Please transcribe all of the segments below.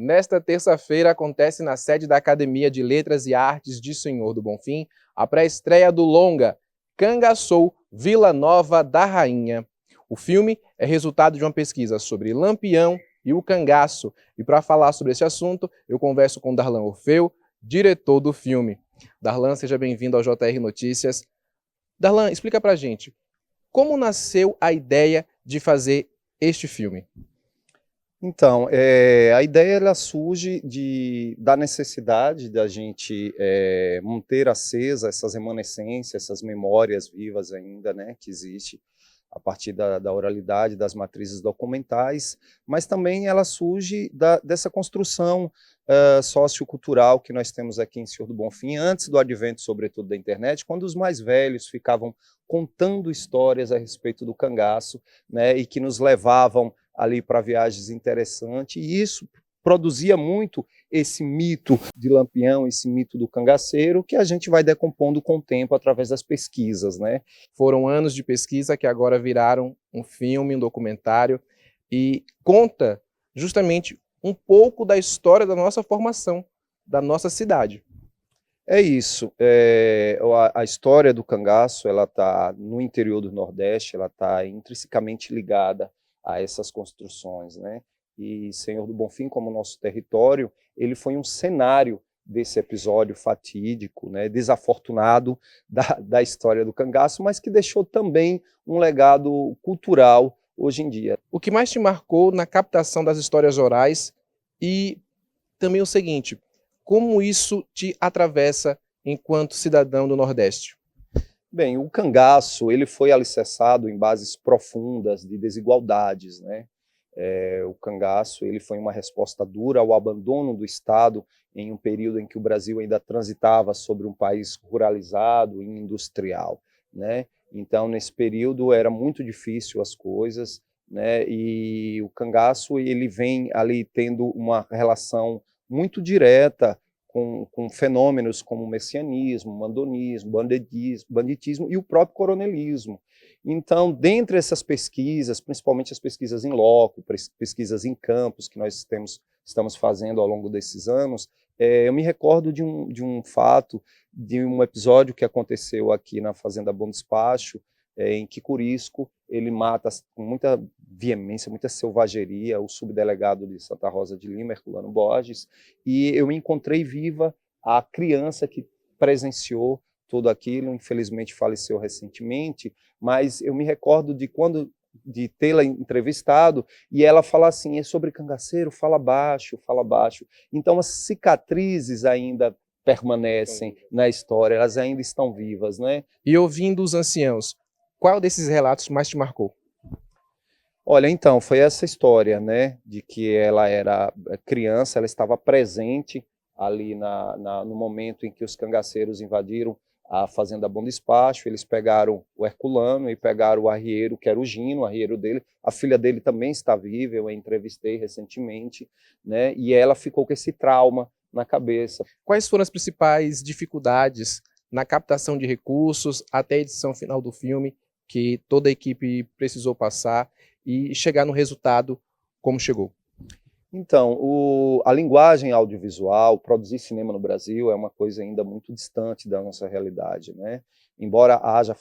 Nesta terça-feira acontece na sede da Academia de Letras e Artes de Senhor do Bonfim a pré-estreia do longa Cangaçou, Vila Nova da Rainha. O filme é resultado de uma pesquisa sobre Lampião e o cangaço. E para falar sobre esse assunto, eu converso com Darlan Orfeu, diretor do filme. Darlan, seja bem-vindo ao JR Notícias. Darlan, explica pra gente, como nasceu a ideia de fazer este filme? Então, a ideia ela surge da necessidade da gente manter acesa essas remanescências, essas memórias vivas ainda, né, que existe a partir da oralidade, das matrizes documentais, mas também ela surge dessa construção sociocultural que nós temos aqui em Senhor do Bonfim, antes do advento, sobretudo, da internet, quando os mais velhos ficavam contando histórias a respeito do cangaço, né, e que nos levavam ali para viagens interessantes, e isso produzia muito esse mito de Lampião, esse mito do cangaceiro, que a gente vai decompondo com o tempo através das pesquisas, né? Foram anos de pesquisa que agora viraram um filme, um documentário, e conta justamente um pouco da história da nossa formação, da nossa cidade. É isso. A história do cangaço, ela está no interior do Nordeste, ela está intrinsecamente ligada a essas construções, né? E Senhor do Bonfim, como nosso território, ele foi um cenário desse episódio fatídico, né, desafortunado da história do cangaço, mas que deixou também um legado cultural hoje em dia. O que mais te marcou na captação das histórias orais e também o seguinte, como isso te atravessa enquanto cidadão do Nordeste? Bem, o cangaço ele foi alicerçado em bases profundas de desigualdades, né? O cangaço ele foi uma resposta dura ao abandono do Estado em um período em que o Brasil ainda transitava sobre um país ruralizado e industrial, né? Então, nesse período era muito difícil as coisas, né? E o cangaço ele vem ali tendo uma relação muito direta com fenômenos como o messianismo, mandonismo, banditismo e o próprio coronelismo. Então, dentre essas pesquisas, principalmente as pesquisas em loco, pesquisas em campos que nós estamos fazendo ao longo desses anos, eu me recordo de um fato, de um episódio que aconteceu aqui na Fazenda Bom Despacho, em que Curisco ele mata com muita veemência, muita selvageria, o subdelegado de Santa Rosa de Lima, Herculano Borges, e eu encontrei viva a criança que presenciou tudo aquilo, infelizmente faleceu recentemente, mas eu me recordo de tê-la entrevistado e ela fala assim, é sobre cangaceiro, fala baixo, fala baixo. Então as cicatrizes ainda permanecem na história, elas ainda estão vivas, né? E ouvindo os anciãos, qual desses relatos mais te marcou? Olha, então, foi essa história, né, de que ela era criança, ela estava presente ali no momento em que os cangaceiros invadiram a Fazenda Bom Despacho, eles pegaram o Herculano e pegaram o arrieiro, que era o Gino, o arrieiro dele, a filha dele também está viva, eu a entrevistei recentemente, né, e ela ficou com esse trauma na cabeça. Quais foram as principais dificuldades na captação de recursos até a edição final do filme que toda a equipe precisou passar e chegar no resultado como chegou? Então, a linguagem audiovisual, produzir cinema no Brasil é uma coisa ainda muito distante da nossa realidade, né? Embora haja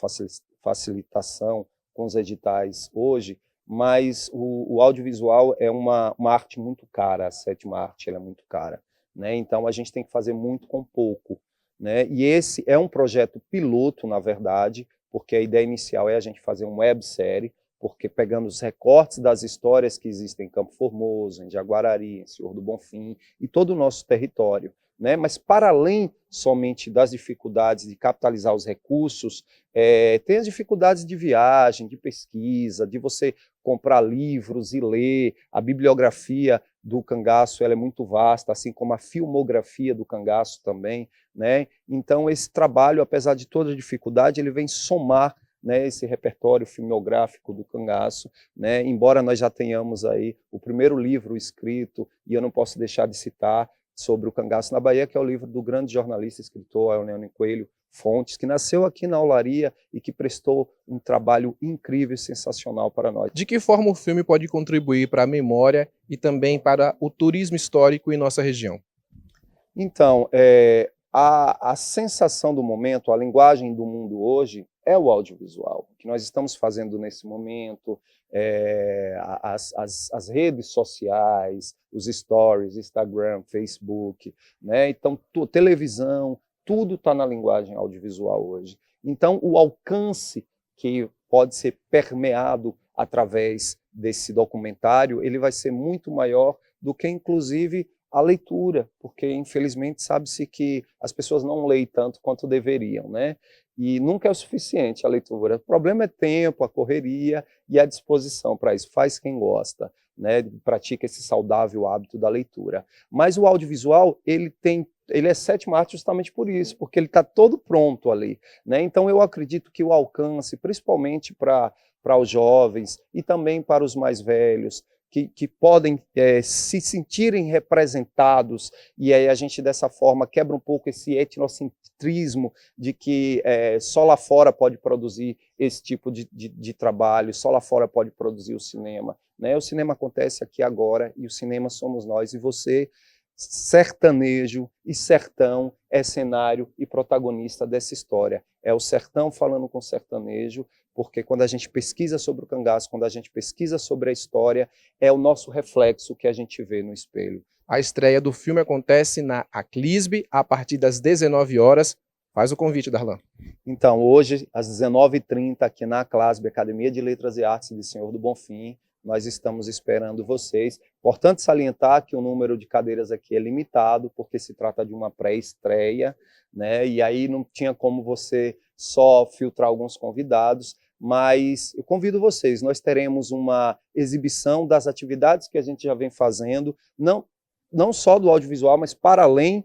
facilitação com os editais hoje, mas o audiovisual é uma arte muito cara, a sétima arte ela é muito cara, né? Então a gente tem que fazer muito com pouco, né? E esse é um projeto piloto, na verdade, porque a ideia inicial é a gente fazer uma websérie, porque pegando os recortes das histórias que existem em Campo Formoso, em Jaguarari, em Senhor do Bonfim e todo o nosso território, né? Mas para além somente das dificuldades de capitalizar os recursos, tem as dificuldades de viagem, de pesquisa, de você comprar livros e ler. A bibliografia do cangaço ela é muito vasta, assim como a filmografia do cangaço também, né? Então esse trabalho, apesar de toda a dificuldade, ele vem somar, né, esse repertório filmográfico do cangaço, né, embora nós já tenhamos aí o primeiro livro escrito, e eu não posso deixar de citar, sobre o cangaço na Bahia, que é o livro do grande jornalista e escritor Eulene Coelho, Fontes, que nasceu aqui na Olaria e que prestou um trabalho incrível e sensacional para nós. De que forma o filme pode contribuir para a memória e também para o turismo histórico em nossa região? Então, a sensação do momento, a linguagem do mundo hoje é o audiovisual. O que nós estamos fazendo nesse momento, as redes sociais, os stories, Instagram, Facebook, né? Então, televisão, tudo está na linguagem audiovisual hoje. Então, o alcance que pode ser permeado através desse documentário, ele vai ser muito maior do que, inclusive, a leitura, porque infelizmente sabe-se que as pessoas não leem tanto quanto deveriam, né? E nunca é o suficiente a leitura. O problema é tempo, a correria e a disposição para isso. Faz quem gosta, né? Pratica esse saudável hábito da leitura. Mas o audiovisual, ele é sétima arte justamente por isso, porque ele está todo pronto ali, né? Então eu acredito que o alcance, principalmente para os jovens e também para os mais velhos, que podem se sentirem representados, e aí a gente dessa forma quebra um pouco esse etnocentrismo de que só lá fora pode produzir esse tipo de trabalho, só lá fora pode produzir o cinema, né? O cinema acontece aqui agora e o cinema somos nós e você. Sertanejo e sertão é cenário e protagonista dessa história. É o sertão falando com o sertanejo, porque quando a gente pesquisa sobre o cangaço, quando a gente pesquisa sobre a história, é o nosso reflexo que a gente vê no espelho. A estreia do filme acontece na Aclisbe a partir das 19 horas. Faz o convite, Darlan. Então, hoje, às 19h30, aqui na Aclisbe, Academia de Letras e Artes de Senhor do Bonfim, nós estamos esperando vocês. Importante salientar que o número de cadeiras aqui é limitado, porque se trata de uma pré-estreia, né? E aí não tinha como você só filtrar alguns convidados, mas eu convido vocês, nós teremos uma exibição das atividades que a gente já vem fazendo, não só do audiovisual, mas para além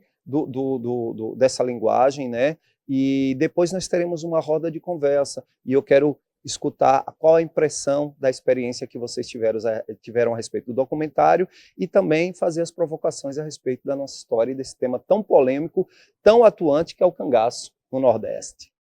dessa linguagem, né? E depois nós teremos uma roda de conversa, e eu quero escutar qual a impressão da experiência que vocês tiveram a respeito do documentário e também fazer as provocações a respeito da nossa história e desse tema tão polêmico, tão atuante que é o cangaço no Nordeste.